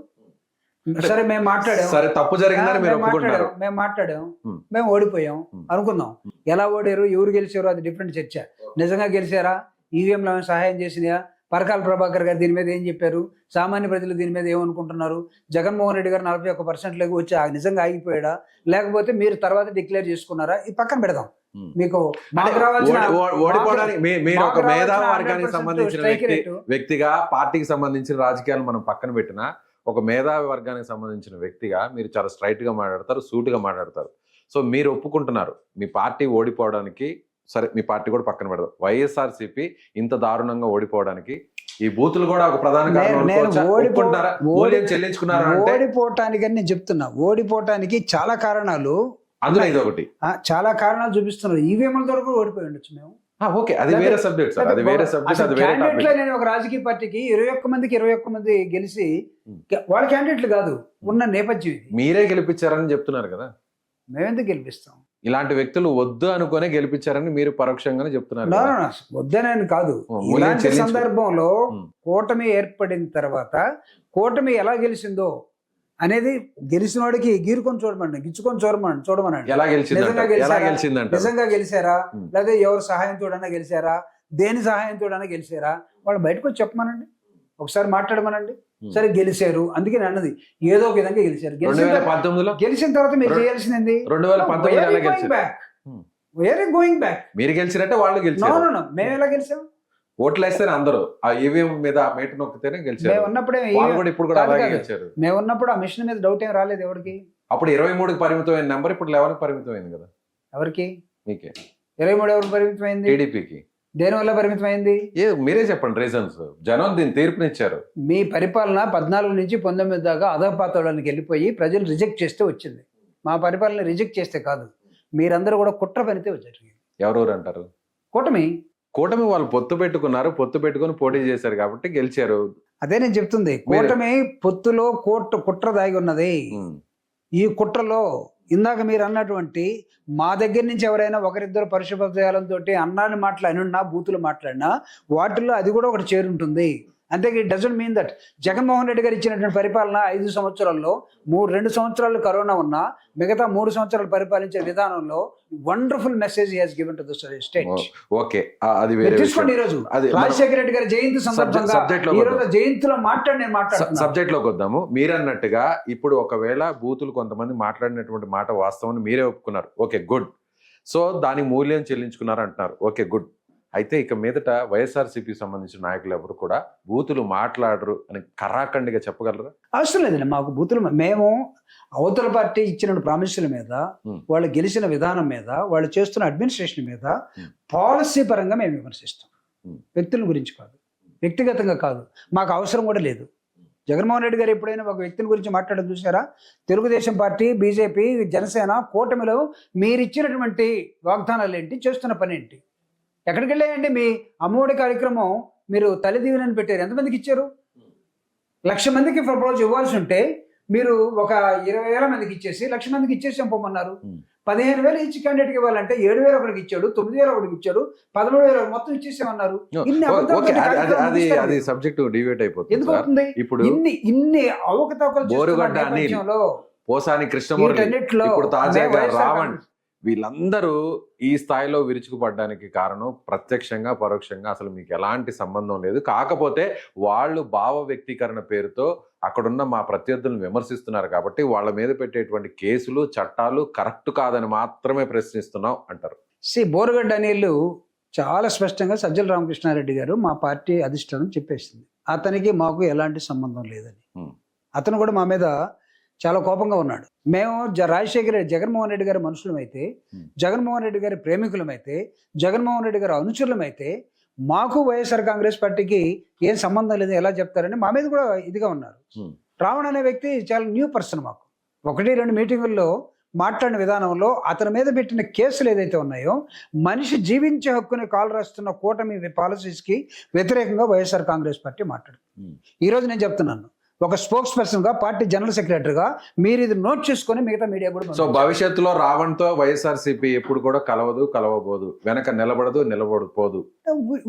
S3: సరే మేము మాట్లాడాం,
S2: సరే తప్పు జరిగిందని మీరు ఒప్పుకుంటారు.
S3: మేము మాట్లాడాం,
S2: Hmm.
S3: మేము ఓడిపోయాం అనుకుందాం. ఎలా ఓడారు, ఎవరు గెలిచారు, అది డిఫరెంట్ చర్చ. నిజంగా గెలిచారా, ఈవీఎంలో సహాయం చేసినాయా, పరకాల ప్రభాకర్ గారు దీని మీద ఏం చెప్పారు, సామాన్య ప్రజలు దీని మీద ఏమనుకుంటున్నారు, జగన్మోహన్ రెడ్డి గారు 41% వచ్చి నిజంగా ఆగిపోయాడా, లేకపోతే మీరు తర్వాత డిక్లేర్ చేసుకున్నారా, ఇది పక్కన పెడదాం. మీకు మాకు రావాల్సిన
S2: ఓడిపోవడానికి మీరు ఒక
S3: మాకు
S2: మేధావి
S3: రావాల్సిన
S2: వర్గానికి
S3: 100%
S2: సంబంధించిన
S3: స్ట్రైక్ రేటు.
S2: వ్యక్తిగా, పార్టీకి సంబంధించిన రాజకీయాలు మనం పక్కన పెట్టినా, ఒక మేధావి వర్గానికి సంబంధించిన వ్యక్తిగా మీరు చాలా స్ట్రైట్ గా మాట్లాడతారు, సూటిగా మాట్లాడతారు. సో మీరు ఒప్పుకుంటున్నారు మీ పార్టీ ఓడిపోవడానికి, సరే మీ పార్టీ కూడా పక్కన పెడదాం, వైఎస్ఆర్సీపీ ఇంత దారుణంగా ఓడిపోవడానికి ఈ బూతులు కూడా ఒక ప్రధాన కారణం అనుకోవచ్చా? ఒప్పుకుంటారా? మూల్యం చెల్లించుకున్నారా అంటే?
S3: ఓడిపోవటానికి అని నేను చెప్తున్నా, ఓడిపోవటానికి చాలా కారణాలు,
S2: అందులో ఇది ఒకటి.
S3: చాలా కారణాలు చూపిస్తున్నారు. ఈవీఎంల ద్వారా కూడా ఓడిపోయి ఉండొచ్చు మేము.
S2: ఓకే, అది వేరే సబ్జెక్ట్ సార్, అది వేరే సబ్జెక్ట్, అది వేరే
S3: క్యాండిడేట్లే.
S2: టాపిక్.
S3: నేను ఒక రాజకీయ పార్టీకి 21 మంది గెలిచి వాళ్ళ క్యాండిడేట్లు కాదు, ఉన్న నేపథ్యం ఇది.
S2: మీరే గెలిపించారని చెప్తున్నారు కదా.
S3: మేమెందుకు గెలిపిస్తాం?
S2: ఇలాంటి వ్యక్తులు వద్దు అనుకునే గెలిపించారని మీరు పరోక్షంగానే చెప్తున్నారు
S3: No,
S2: కదా.
S3: no, no. వద్దనని కాదు.
S2: మూల్యం
S3: ఇలాంటి
S2: చెల్లించు.
S3: సందర్భంలో
S2: ఉమ్.
S3: కూటమి ఏర్పడిన తర్వాత కూటమి ఎలా గెలిచిందో అనేది గెలిచిన వాడికి గీరుకొని చూడమని, గిచ్చుకొని చూడమనండి.
S2: ఎలా గెలిచిందంట?
S3: నిజంగా
S2: ఎలా
S3: గెలిచారా?
S2: గెలిచిందంట?
S3: నిజంగా గెలిచారా,
S2: ఉమ్.
S3: లేదా ఎవరు సహాయంతోడన్నా గెలిచారా, దేని సహాయంతోడన్నా గెలిచారా, వాళ్ళు బయటకు వచ్చి చెప్పమనండి, ఒకసారి మాట్లాడమనండి.
S2: ఉమ్.
S3: సరే గెలిచారు, అందుకే నేను అన్నది ఏదో ఒక విధంగా గెలిచారు.
S2: 2019లో
S3: గెలిచిన తర్వాత మీరు చేయాల్సింది
S2: 2019 ఎలా గెలిచారు? ఉమ్.
S3: Going back.
S2: మీరు గెలిచినట్టే వాళ్ళు
S3: నో
S2: గెలిచారు.
S3: నో నో, మేము ఎలా గెలిచాం?
S2: ఓట్లు వేస్తేనే అందరూ ఆ ఈవీఎం మీద ఆ మేట నొక్కితేనే గెలిచారు.
S3: మేము ఉన్నప్పుడే
S2: వాళ్ళు కూడా ఇప్పుడు కూడా
S3: కాదు,
S2: అలాగే
S3: కాదు.
S2: గెలిచారు.
S3: మేము ఉన్నప్పుడు ఆ మిషన్ మీద డౌట్ ఏం రాలేదు ఎవరికి.
S2: అప్పుడు 23కి పరిమితమైన నెంబర్ ఇప్పుడు 11కి పరిమితమైంది కదా.
S3: ఎవరికి?
S2: మీకే,
S3: 23 ఎవరికి పరిమితమైంది?
S2: టీడీపీకి.
S3: దేని వల్ల పరిమితమైంది?
S2: మీరే చెప్పండి రీజన్స్. జనం దీన్ని తీర్పునిచ్చారు.
S3: మీ పరిపాలన 14 నుంచి 19 దాకా అధపాతాళానికి వెళ్ళిపోయి ప్రజలు రిజెక్ట్ చేస్తే వచ్చింది. మా పరిపాలన రిజెక్ట్ చేస్తే కాదు, మీరందరూ కూడా కుట్ర పనితే జరిగింది.
S2: ఎవరెవరు అంటారు? కూటమి వాళ్ళు పొత్తు పెట్టుకున్నారు, పొత్తు పెట్టుకుని పోటీ చేశారు కాబట్టి గెలిచారు.
S3: అదే నేను చెప్తుంది, కూటమి పొత్తులో కుట్ర దాగి ఉన్నది.
S2: ఉమ్.
S3: ఈ కుట్రలో ఇందాక మీరు అన్నటువంటి మా దగ్గర నుంచి ఎవరైనా ఒకరిద్దరు పరిశుభ్రతయాలంతో అన్నాన్ని మాట్లాడినా, బూతులు మాట్లాడినా వాటిల్లో అది కూడా ఒకటి చేరుంటుంది. అంతే, it doesn't mean that Jaganmohan Reddy గారు ఇచ్చినటువంటి పరిపాలన 5 సంవత్సరాల్లో 2 సంవత్సరాలు కరోనా ఉన్నా మిగతా 3 సంవత్సరాలు పరిపాలించే విధానంలో wonderful message he has given to the state.
S2: Okay, అది వేరే
S3: తీసుకోండి. ఈ రోజు
S2: అది
S3: రాజశేఖర రెడ్డి గారి జయంతి సందర్భంగా
S2: subject లో
S3: ఈ రోజు జయంతిలో మాట్లాడుతున్నాను.
S2: సబ్జెక్ట్ లోకి వద్దాము. మీరన్నట్టుగా ఇప్పుడు ఒకవేళ బూతులు కొంతమంది మాట్లాడినటువంటి మాట వాస్తవం మీరే ఒప్పుకున్నారు. Okay, good. సో దానికి మూల్యం చెల్లించుకున్నారు అంటున్నారు. Okay, good. అయితే ఇక మీదట వైఎస్ఆర్సీపీ సంబంధించిన నాయకులు ఎవరు కూడా బూతులు మాట్లాడరు అని కరాఖండిగా చెప్పగలరా?
S3: అవసరం లేదండి మాకు బూతులు. మేము అవతల పార్టీ ఇచ్చిన ప్రామిసుల మీద, వాళ్ళు గెలిచిన విధానం మీద, వాళ్ళు చేస్తున్న అడ్మినిస్ట్రేషన్ మీద పాలసీ పరంగా మేము విమర్శిస్తాం. వ్యక్తుల గురించి కాదు, వ్యక్తిగతంగా కాదు, మాకు అవసరం కూడా లేదు. జగన్మోహన్ రెడ్డి గారు ఎప్పుడైనా ఒక వ్యక్తిని గురించి మాట్లాడడం చూసారా? తెలుగుదేశం పార్టీ, బీజేపీ, జనసేన కూటమిలో మీరు ఇచ్చినటువంటి వాగ్దానాలు ఏంటి, చేస్తున్న పని ఏంటి? ఎక్కడికి వెళ్ళాయండి? మీ అమ్మఒడి కార్యక్రమం మీరు తల్లి దీవెనని పెట్టారు, ఎంతమందికి ఇచ్చారు? 1,00,000 మందికి ప్రపోజ్ ఇవ్వాల్సి ఉంటే మీరు ఒక 20,000 మందికి ఇచ్చేసి 1,00,000 మందికి ఇచ్చేసి పంపమన్నారు. 15,000 ఇచ్చి క్యాండిడేట్కి ఇవ్వాలంటే 7,000 ఒకటికి ఇచ్చాడు, 9,000 ఒకటికి ఇచ్చాడు, 13,000 మొత్తం ఇచ్చేసామన్నారు.
S2: అది సబ్జెక్ట్ డివేట్ అయిపోతుంది.
S3: ఎందుకు అవుతుంది?
S2: ఇప్పుడు
S3: ఇన్ని అవకతవకలు
S2: బోరుగడ్డ అనిల్, పోసాని కృష్ణమూర్తి, ఇప్పుడు తాజాగా రావణ్, వీళ్ళందరూ ఈ స్థాయిలో విరుచుకుపడడానికి కారణం ప్రత్యక్షంగా పరోక్షంగా అసలు మీకు ఎలాంటి సంబంధం లేదు. కాకపోతే వాళ్ళు భావ వ్యక్తీకరణ పేరుతో అక్కడున్న మా ప్రత్యర్థులను విమర్శిస్తున్నారు కాబట్టి వాళ్ళ మీద పెట్టేటువంటి కేసులు, చట్టాలు కరెక్ట్ కాదని మాత్రమే ప్రశ్నిస్తున్నాం అంటారు.
S3: బోరుగడ్డ అనిల్ చాలా స్పష్టంగా సజ్జల రామకృష్ణారెడ్డి గారు మా పార్టీ అధిష్టానం చెప్పేసింది, అతనికి మాకు ఎలాంటి సంబంధం లేదని. అతను కూడా మా మీద చాలా కోపంగా ఉన్నాడు. మేము జగన్మోహన్ రెడ్డి గారి మనుషులమైతే, జగన్మోహన్ రెడ్డి గారి ప్రేమికులమైతే, జగన్మోహన్ రెడ్డి గారి అనుచరులమైతే మాకు వైఎస్ఆర్ కాంగ్రెస్ పార్టీకి ఏం సంబంధం లేదు ఎలా చెప్తారని మా మీద కూడా ఇదిగా ఉన్నారు. రావణ్ అనే వ్యక్తి చాలా న్యూ పర్సన్. మాకు 1-2 మీటింగుల్లో మాట్లాడిన విధానంలో అతని మీద పెట్టిన కేసులు ఏదైతే ఉన్నాయో, మనిషి జీవించే హక్కుని కాలు రాస్తున్న కూటమి పాలసీస్కి వ్యతిరేకంగా వైఎస్ఆర్ కాంగ్రెస్ పార్టీ మాట్లాడుతుంది. ఈరోజు నేను చెప్తున్నాను, ఒక స్పోక్స్ పర్సన్గా, పార్టీ జనరల్ సెక్రటరీగా మీరు ఇది నోట్ చేసుకొని మిగతా మీడియా కూడా
S2: సో భవిష్యత్తులో రావణ్తో వైఎస్ఆర్సీపీ ఎప్పుడు కూడా కలవబోదు, వెనక నిలబడిపోదు.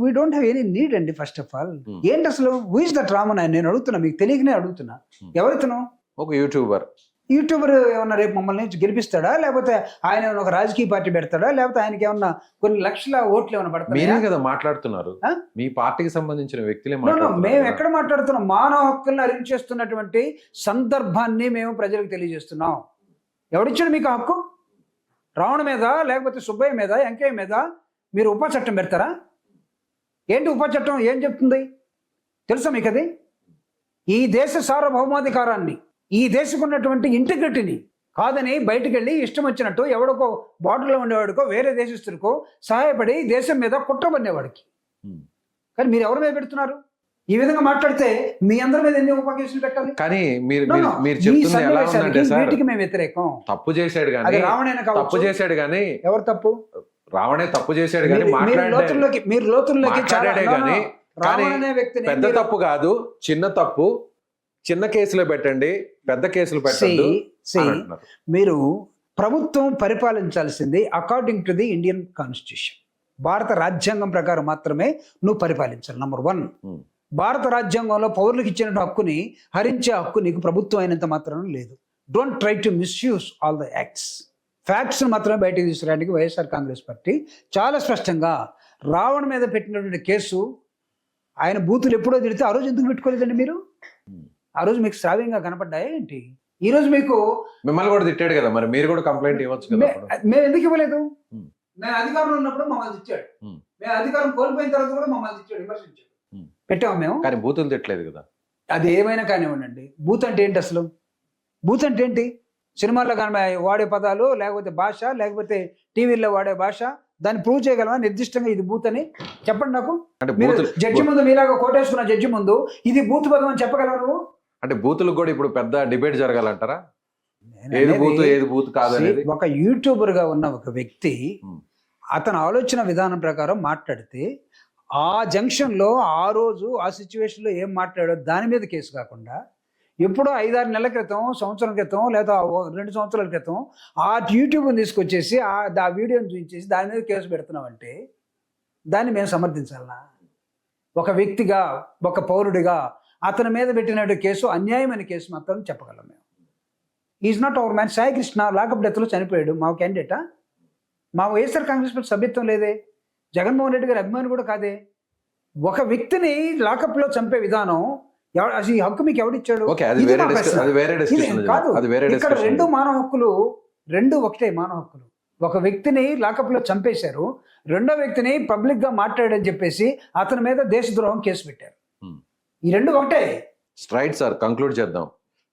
S3: We don't have any need అండి. ఫస్ట్ ఆఫ్ ఆల్ ఏంటి అసలు హూ ఇస్ దట్ రామన్ అని నేను అడుగుతున్నా, మీకు తెలియకనే అడుగుతున్నా. ఎవరితను?
S2: ఒక యూట్యూబర్
S3: ఏమన్నా రేపు మమ్మల్ని గెలిపిస్తాడా, లేకపోతే ఆయన ఏమన్నా ఒక రాజకీయ పార్టీ పెడతాడా, లేకపోతే ఆయనకి ఏమన్నా కొన్ని లక్షల ఓట్లు ఏమైనా పడతాయి?
S2: మీరే కదా మాట్లాడుతున్నారు, మీ పార్టీకి సంబంధించిన వ్యక్తులే.
S3: మేము ఎక్కడ మాట్లాడుతున్నాం? మానవ హక్కులను హరించేస్తున్నటువంటి సందర్భాన్ని మేము ప్రజలకు తెలియజేస్తున్నాం. ఎవడిచ్చాడు మీకు హక్కు? రావణ మీద, లేకపోతే సుబ్బయ్య మీద, వెంకయ్య మీద మీరు ఉప చట్టం పెడతారా? ఏంటి ఉప చట్టం ఏం చెప్తుంది తెలుసా మీకు? అది ఈ దేశ సార్వభౌమాధికారాన్ని, ఈ దేశకు ఉన్నటువంటి ఇంటిగ్రిటీని కాదని బయటకు వెళ్ళి ఇష్టం వచ్చినట్టు ఎవడికో బార్డర్లో ఉండేవాడికో వేరే దేశస్తుడికో సహాయపడి దేశం మీద కుట్రబడినవాడికి. కానీ మీరు ఎవరి మీద పెడుతున్నారు? ఈ విధంగా మాట్లాడితే మీ అందరి మీద ఎన్ని ఉప కేసులు పెట్టాలి?
S2: కానీ మీరు చెప్తుంది ఎలా ఉందంటే సార్,
S3: వీటికి మేము వ్యతిరేకం.
S2: తప్పు చేశాడు కానీ,
S3: రావణైనా
S2: తప్పు చేశాడు కానీ,
S3: ఎవరు తప్పు?
S2: రావణే తప్పు చేశాడు కానీ
S3: మీరు లోతుల్లోకి
S2: కానీ పెద్ద తప్పు కాదు, చిన్న తప్పు. చిన్న కేసులో పెట్టండి, పెద్ద కేసులు పెట్టండి.
S3: మీరు ప్రభుత్వం పరిపాలించాల్సింది according to the Indian constitution, భారత రాజ్యాంగం ప్రకారం మాత్రమే నువ్వు పరిపాలించాలి. నంబర్ 1, భారత రాజ్యాంగంలో పౌరులకు ఇచ్చిన హక్కుని హరించే హక్కు నీకు ప్రభుత్వం అయినంత మాత్రం లేదు. Don't try to misuse all the acts. Facts మాత్రమే బయటకు తీసుకురావడానికి వైఎస్ఆర్ కాంగ్రెస్ పార్టీ చాలా స్పష్టంగా రావణ మీద పెట్టినటువంటి కేసు, ఆయన బూతులు ఎప్పుడో తిడితే ఆ రోజు ఎందుకు పెట్టుకోలేదండి మీరు? ఆ రోజు మీకు శ్రావ్యంగా కనపడ్డాయా ఏంటి? ఈ రోజు మీకు
S2: మిమ్మల్ని కూడా తిట్టాడు కదా, మరి మీరు కూడా కంప్లైంట్ ఇవ్వచ్చు కదా.
S3: మేము ఎందుకు ఇవ్వలేదు? మేము అధికారంలో ఉన్నప్పుడు మమ్మల్ని తిట్టాడు, మేము అధికారం కోల్పోయిన తర్వాత కూడా మమ్మల్ని తిట్టాడు, విమర్శించాడు. పెట్టాము మేము, కానీ
S2: బూతులు తిట్టలేదు కదా.
S3: అది ఏమైనా కానివ్వండి. బూత్ అంటే ఏంటి అసలు? బూత్ అంటే ఏంటి? సినిమాల్లో కానీ వాడే పదాలు, లేకపోతే భాష, లేకపోతే టీవీలో వాడే భాష, దాన్ని ప్రూవ్ చేయగలమా నిర్దిష్టంగా ఇది బూత్ అని? చెప్పండి నాకు. జడ్జి ముందు మీలాగా కోటేసుకున్న జడ్జి ముందు ఇది బూత్ పదం అని చెప్పగలవు నువ్వు?
S2: అంటే బూతులకు కూడా ఇప్పుడు పెద్ద డిబేట్ జరగాలంటారా? ఏది బూత్ కాదనేది.
S3: ఒక యూట్యూబర్ గా ఉన్న ఒక వ్యక్తి అతని ఆలోచన విధానం ప్రకారం మాట్లాడితే, ఆ జంక్షన్ లో ఆ రోజు ఆ సిచ్యువేషన్ లో ఏం మాట్లాడో దాని మీద కేసు కాకుండా, ఎప్పుడో 5-6 నెలల క్రితం, సంవత్సరం క్రితం, లేదా 2 సంవత్సరాల క్రితం ఆ యూట్యూబ్ తీసుకొచ్చేసి ఆ వీడియోని చూపించేసి దాని మీద కేసు పెడుతున్నామంటే దాన్ని మేము సమర్థించాలనా? ఒక వ్యక్తిగా, ఒక పౌరుడిగా అతని మీద పెట్టినట్టు కేసు అన్యాయమైన కేసు మాత్రం చెప్పగలం మేము. Is not our man. Sai Krishna lockup డెత్లో చనిపోయాడు, మా క్యాండిడేటా? మా వైఎస్ఆర్ కాంగ్రెస్ పార్టీ సభ్యత్వం లేదే, జగన్మోహన్ రెడ్డి గారి అభిమాని కూడా కాదే. ఒక వ్యక్తిని లాకప్లో చంపే విధానం ఈ హక్కు మీకు ఎవడిచ్చాడు? కాదు, ఇక్కడ 2 మానవ హక్కులు, 2 ఒకటే మానవ హక్కులు. ఒక వ్యక్తిని లాకప్లో చంపేశారు, రెండో వ్యక్తిని పబ్లిక్ గా మాట్లాడని చెప్పేసి అతని మీద దేశద్రోహం కేసు పెట్టారు. ఈ 2 ఒకటే.
S2: స్ట్రైట్ సార్, కంక్లూడ్ చేద్దాం.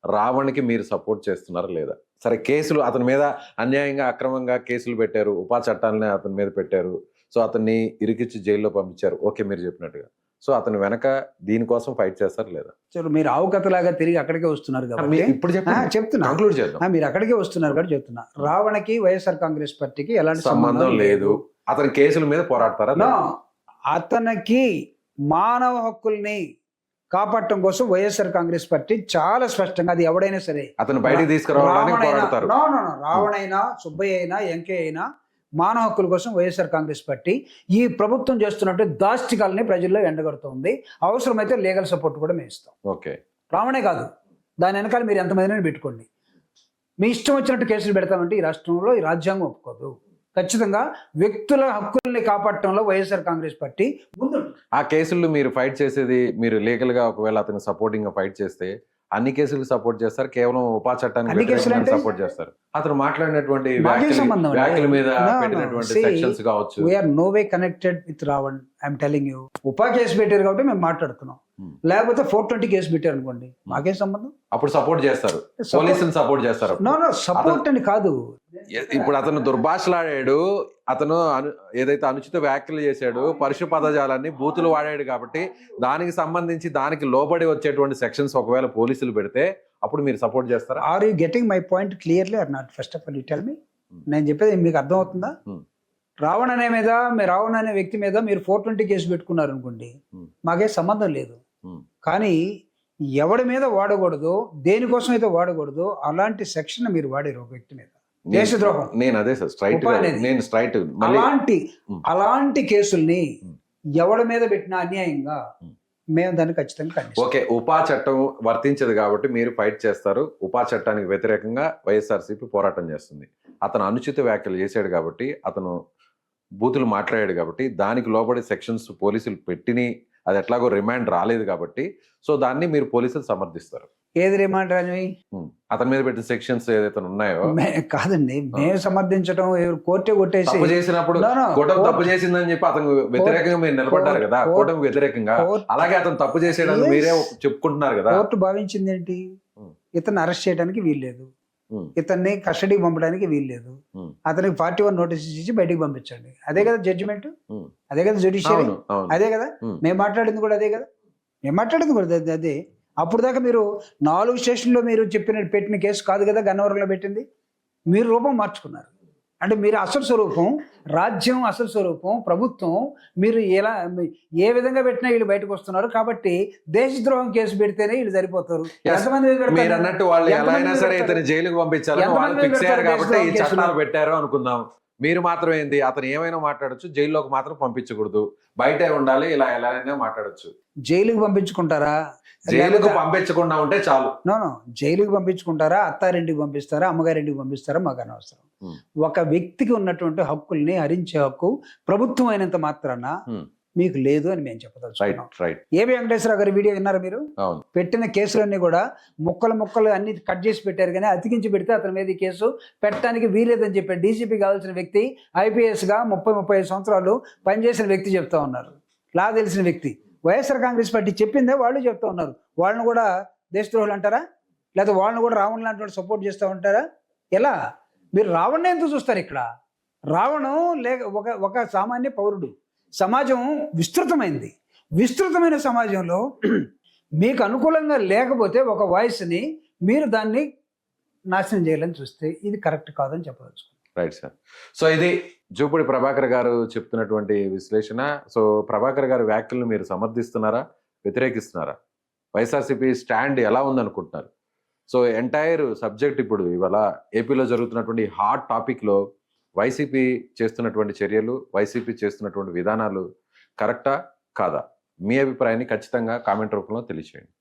S2: రావణ్కి మీరు సపోర్ట్ చేస్తున్నారా లేదా? సరే, కేసులు అతని మీద అన్యాయంగా అక్రమంగా కేసులు పెట్టారు, ఉపా చట్టాలని అతని మీద పెట్టారు, సో అతన్ని ఇరికిచ్చి జైల్లో పంపించారు. ఓకే, మీరు చెప్పినట్టుగా. సో అతను వెనక దీనికోసం ఫైట్ చేస్తారు లేదా?
S3: చలో, మీరు ఆవుకథలాగా తిరిగి అక్కడికే వస్తున్నారు కాబట్టి
S2: ఇప్పుడు చెప్తున్నా, కంక్లూడ్ చేద్దాం.
S3: మీరు అక్కడికే వస్తున్నారు కాబట్టి చెప్తున్నా. రావణకి వైఎస్ఆర్ కాంగ్రెస్ పార్టీకి ఎలాంటి
S2: సంబంధం లేదు. అతని కేసుల మీద పోరాడతారా?
S3: అతనికి మానవ హక్కుల్ని కాపాడటం కోసం వైఎస్ఆర్ కాంగ్రెస్ పార్టీ చాలా స్పష్టంగా, అది ఎవడైనా సరే
S2: అతను బయటికి తీసుకురావడానికి పోరాడతారు.
S3: రావణైనా, సుబ్బయ్య అయినా, వెంకయ్య అయినా మానవ హక్కుల కోసం వైఎస్ఆర్ కాంగ్రెస్ పార్టీ ఈ ప్రభుత్వం చేస్తున్నట్టు దాష్టికాలని ప్రజల్లో ఎండగడుతుంది. అవసరమైతే లీగల్ సపోర్ట్ కూడా మేము ఇస్తాం.
S2: ఓకే,
S3: రావణే కాదు, దాని వెనకాల మీరు ఎంతమందిని పెట్టుకోండి, మీ ఇష్టం వచ్చినట్టు కేసులు పెడతామంటే ఈ రాష్ట్రంలో ఈ రాజ్యాంగం ఒప్పుకోదు. ఖచ్చితంగా వ్యక్తుల హక్కుల్ని కాపాడటంలో వైఎస్ఆర్ కాంగ్రెస్ పార్టీ ముందు.
S2: ఆ కేసుల్లో మీరు ఫైట్ చేసేది, మీరు లీగల్ గా ఒకవేళ అతను సపోర్టింగ్ గా ఫైట్ చేస్తే అన్ని కేసులకు సపోర్ట్ చేస్తారు, కేవలం ఉపా చట్టానికి సపోర్ట్ చేస్తారు. అతను మాట్లాడినటువంటి వ్యాఖ్యల మీద పెట్టినటువంటి సెక్షన్స్ కావచ్చు.
S3: We are no way connected with Ravan. I'm telling you. ఉపా కేసు పెట్టారు కాబట్టి మేము మాట్లాడుతున్నాం, లేకపోతే 420 కేసు పెట్టారు అనుకోండి, మాకేం సంబంధం?
S2: అప్పుడు సపోర్ట్ చేస్తారు, పోలీసులు సపోర్ట్ చేస్తారు.
S3: సపోర్ట్ అని కాదు.
S2: ఇప్పుడు అతను దుర్భాషలాడాడు, అతను ఏదైతే అనుచిత వ్యాఖ్యలు చేశాడు, పరుష పదజాలాన్ని, బూతులు వాడాడు కాబట్టి దానికి సంబంధించి దానికి లోబడి వచ్చేటువంటి సెక్షన్స్ ఒకవేళ పోలీసులు పెడితే అప్పుడు మీరు సపోర్ట్ చేస్తారా?
S3: Are you getting my point clearly or not? First of all you tell me. నేను చెప్పేది మీకు అర్థం అవుతుందా? రావణ్ అనే వ్యక్తి మీద మీరు 420 కేసు పెట్టుకున్నారు అనుకోండి, మాకే సంబంధం లేదు. కానీ ఎవడి మీద వాడకూడదో, దేనికోసం అయితే వాడకూడదో అలాంటి సెక్షన్ మీరు వాడారు ఒక వ్యక్తి మీద. దేశద్రోహం.
S2: నేను అదే సార్ స్ట్రైట్
S3: ఉప అనేది.
S2: నేను స్ట్రైట్
S3: అలాంటి కేసుల్ని ఎవడి మీద పెట్టినా అన్యాయంగా మేము దాన్ని ఖచ్చితంగా ఖండిస్తాం.
S2: ఓకే, ఉపా చట్టం వర్తించదు కాబట్టి మీరు ఫైట్ చేస్తారు. ఉపా చట్టానికి వ్యతిరేకంగా వైఎస్ఆర్సీపీ పోరాటం చేస్తుంది. అతను అనుచిత వ్యాఖ్యలు చేశాడు కాబట్టి, అతను బూతులు మాట్లాడాడు కాబట్టి, దానికి లోబడి సెక్షన్స్ పోలీసులు పెట్టిని, అది ఎట్లాగో రిమాండ్ రాలేదు కాబట్టి, సో దాన్ని మీరు పోలీసులు సమర్థిస్తారు.
S3: ఏది రిమాండ్ రానివి?
S2: అతని మీద పెట్టిన సెక్షన్స్ ఏదైతే ఉన్నాయో
S3: కాదండి, మేము సమర్థించడం కోర్టే కొట్టేసి
S2: తప్పు చేసినప్పుడు కూటమి తప్పు చేసిందని చెప్పి అతను వ్యతిరేకంగా మీరు నిలబడ్డారు కదా, కూటమి వ్యతిరేకంగా. అలాగే అతను తప్పు చేసేయడానికి మీరే చెప్పుకుంటున్నారు కదా.
S3: కోర్టు భావించింది ఏంటి? ఇతన్ని అరెస్ట్ చేయడానికి వీల్లేదు, ఇతన్ని కస్టడీకి పంపడానికి వీల్లేదు, అతనికి 41 నోటీస్ ఇచ్చి బయటికి పంపించండి. అదే కదా జడ్జిమెంట్, అదే కదా జ్యుడిషియరీ, అదే కదా మేము మాట్లాడింది కూడా, అదే కదా మేము మాట్లాడింది కూడా అదే. అప్పుడు దాకా మీరు 4 స్టేషన్లో మీరు పెట్టిన కేసు కాదు కదా గన్నవరంలో పెట్టింది. మీరు రూపం మార్చుకున్నారు. అంటే మీరు అసలు స్వరూపం, రాజ్యం అసలు స్వరూపం, ప్రభుత్వం మీరు ఏ విధంగా పెట్టినా వీళ్ళు బయటకు వస్తున్నారు. కాబట్టి దేశద్రోహం కేసు పెడితేనే వీళ్ళు సరిపోతారు.
S2: మీరు అన్నట్టు వాళ్ళు ఎలా అయినా సరే ఇతను జైలుకు పంపించాలని వాళ్ళు ఫిక్స్ అయ్యారు కాబట్టి ఈ చట్టాలు పెట్టారు అనుకుందాం. మీరు మాత్రం ఏంది, అతను ఏమైనా మాట్లాడచ్చు, జైల్లోకి మాత్రం పంపించకూడదు, బయటే ఉండాలి, ఇలా ఎలా అయినా మాట్లాడచ్చు.
S3: జైలుకి పంపించుకుంటారా?
S2: జైలుకు పంపించకుండా ఉంటే చాలు.
S3: నో జైలుకి పంపించుకుంటారా, అత్తారింటికి పంపిస్తారా, అమ్మగారింటికి పంపిస్తారా మాకు అనవసరం. ఒక వ్యక్తికి ఉన్నటువంటి హక్కుల్ని హరించే హక్కు ప్రభుత్వం అయినంత మాత్రాన మీకు లేదు అని మేము చెప్పదలుచుకున్నాం. ఏబి వెంకటేశ్వర గారి వీడియో విన్నారా మీరు? పెట్టిన కేసులన్నీ కూడా ముక్కలు అన్ని కట్ చేసి పెట్టారు, కానీ అతికించి పెడితే అతని మీద ఈ కేసు పెట్టడానికి వీలేదని చెప్పారు. డీజీపీ కావాల్సిన వ్యక్తి, ఐపీఎస్ గా 30-35 సంవత్సరాలు పనిచేసిన వ్యక్తి చెప్తా ఉన్నారు, లా తెలిసిన వ్యక్తి. వైఎస్ఆర్ కాంగ్రెస్ పార్టీ చెప్పిందే వాళ్ళు చెప్తా ఉన్నారు. వాళ్ళని కూడా దేశద్రోహులు అంటారా? లేకపోతే వాళ్ళని కూడా రావణ్ లాంటి సపోర్ట్ చేస్తూ ఉంటారా? ఎలా? మీరు రావణ్ని ఎందుకు చూస్తారు ఇక్కడ? రావణం ఒక సామాన్య పౌరుడు. సమాజం విస్తృతమైన సమాజంలో మీకు అనుకూలంగా లేకపోతే ఒక వాయిస్ని మీరు దాన్ని నాశనం చేయాలని చూస్తే ఇది కరెక్ట్ కాదని చెప్పవచ్చు.
S2: Right sir. సో ఇది జూపూడి ప్రభాకర్ గారు చెప్తున్నటువంటి విశ్లేషణ. సో ప్రభాకర్ గారి వ్యాఖ్యలను మీరు సమర్థిస్తున్నారా, వ్యతిరేకిస్తున్నారా? వైఎస్ఆర్సీపీ స్టాండ్ ఎలా ఉందనుకుంటున్నారు? సో ఎంటైర్ సబ్జెక్ట్ ఇప్పుడు ఇవాళ ఏపీలో జరుగుతున్నటువంటి హాట్ టాపిక్లో వైసీపీ చేస్తున్నటువంటి చర్యలు, వైసీపీ చేస్తున్నటువంటి విధానాలు కరెక్టా కాదా? మీ అభిప్రాయాన్ని ఖచ్చితంగా కామెంట్ రూపంలో తెలియచేయండి.